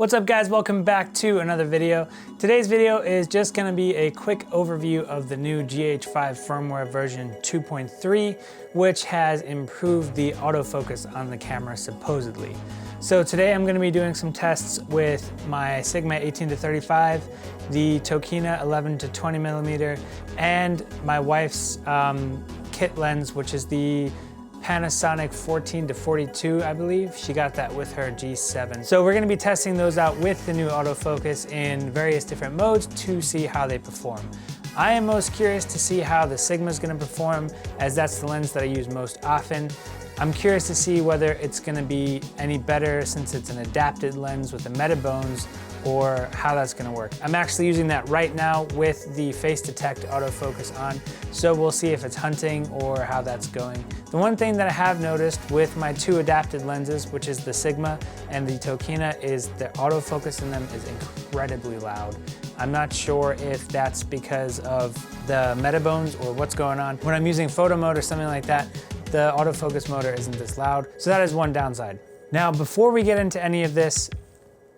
What's up guys, welcome back to another video. Today's video is just gonna be a quick overview of the new GH5 firmware version 2.3, which has improved the autofocus on the camera supposedly. So today I'm gonna be doing some tests with my Sigma 18-35, the Tokina 11-20 millimeter, and my wife's kit lens, which is the Panasonic 14-42, I believe. She got that with her G7. So we're gonna be testing those out with the new autofocus in various different modes to see how they perform. I am most curious to see how the Sigma is gonna perform, as that's the lens that I use most often. I'm curious to see whether it's gonna be any better since it's an adapted lens with the Metabones, or how that's gonna work. I'm actually using that right now with the face detect autofocus on, so we'll see if it's hunting or how that's going. The one thing that I have noticed with my two adapted lenses, which is the Sigma and the Tokina, is the autofocus in them is incredibly loud. I'm not sure if that's because of the Metabones or what's going on. When I'm using photo mode or something like that, the autofocus motor isn't this loud, so that is one downside. Now, before we get into any of this,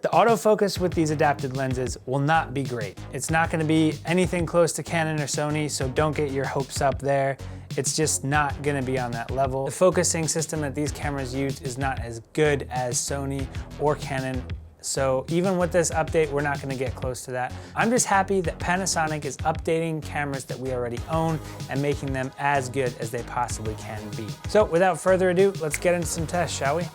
the autofocus with these adapted lenses will not be great. It's not gonna be anything close to Canon or Sony, so don't get your hopes up there. It's just not gonna be on that level. The focusing system that these cameras use is not as good as Sony or Canon, so even with this update, we're not gonna get close to that. I'm just happy that Panasonic is updating cameras that we already own and making them as good as they possibly can be. So without further ado, let's get into some tests, shall we?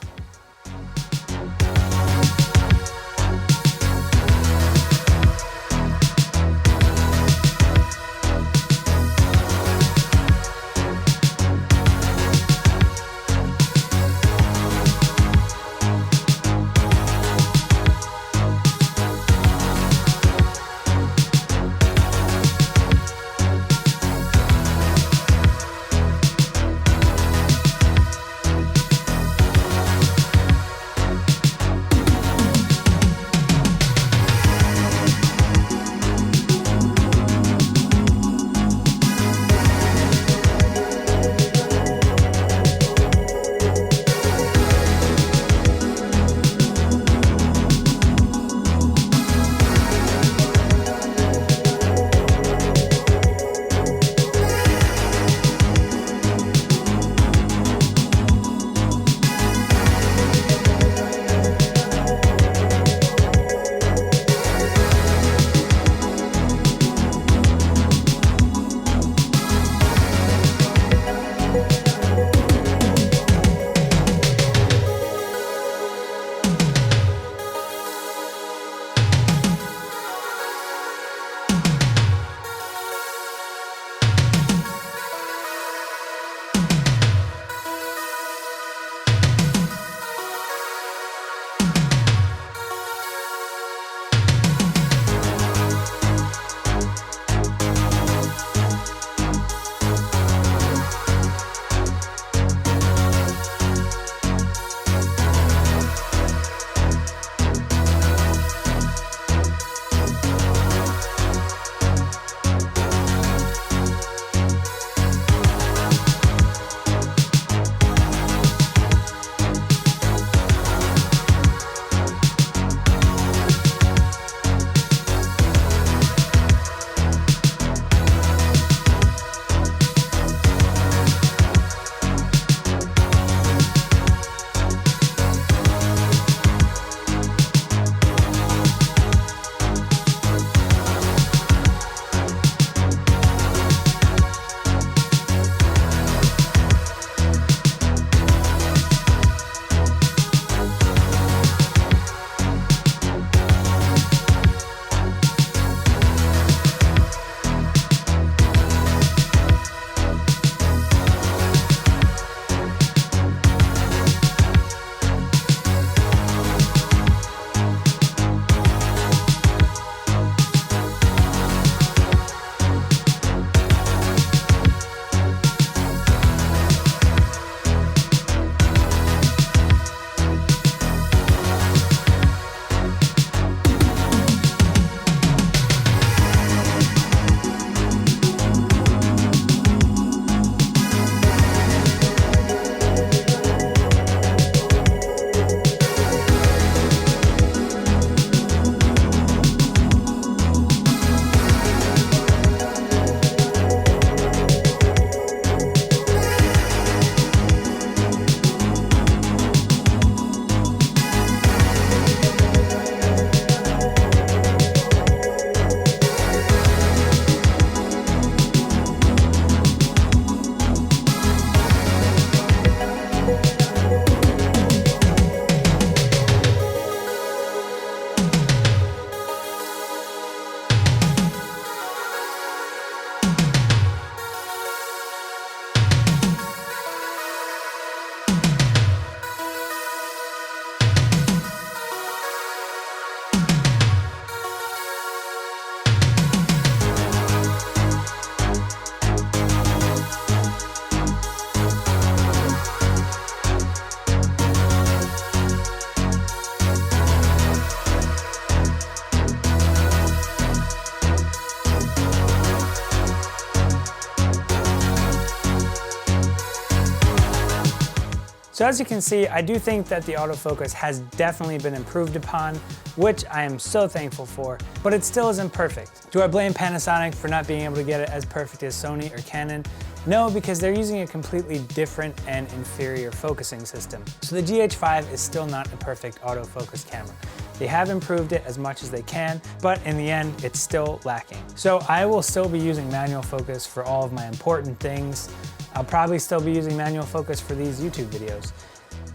So as you can see, I do think that the autofocus has definitely been improved upon, which I am so thankful for, but it still isn't perfect. Do I blame Panasonic for not being able to get it as perfect as Sony or Canon? No, because they're using a completely different and inferior focusing system. So the GH5 is still not a perfect autofocus camera. They have improved it as much as they can, but in the end, it's still lacking. So I will still be using manual focus for all of my important things. I'll probably still be using manual focus for these YouTube videos.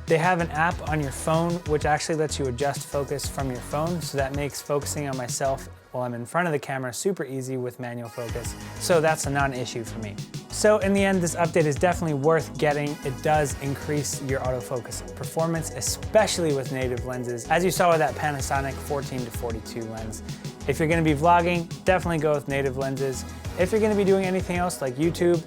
They have an app on your phone which actually lets you adjust focus from your phone, so that makes focusing on myself while I'm in front of the camera super easy with manual focus, so that's a non-issue for me. So in the end, this update is definitely worth getting. It does increase your autofocus performance, especially with native lenses, as you saw with that Panasonic 14-42 lens. If you're gonna be vlogging, definitely go with native lenses. If you're gonna be doing anything else like YouTube,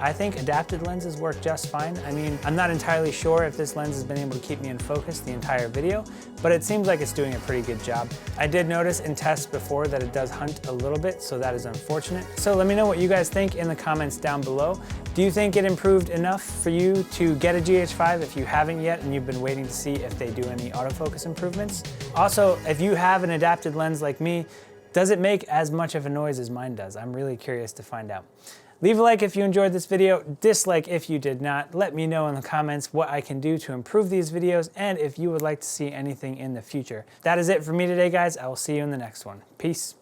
I think adapted lenses work just fine. I mean, I'm not entirely sure if this lens has been able to keep me in focus the entire video, but it seems like it's doing a pretty good job. I did notice in tests before that it does hunt a little bit, so that is unfortunate. So let me know what you guys think in the comments down below. Do you think it improved enough for you to get a GH5 if you haven't yet and you've been waiting to see if they do any autofocus improvements? Also, if you have an adapted lens like me, does it make as much of a noise as mine does? I'm really curious to find out. Leave a like if you enjoyed this video, dislike if you did not. Let me know in the comments what I can do to improve these videos and if you would like to see anything in the future. That is it for me today, guys. I will see you in the next one. Peace.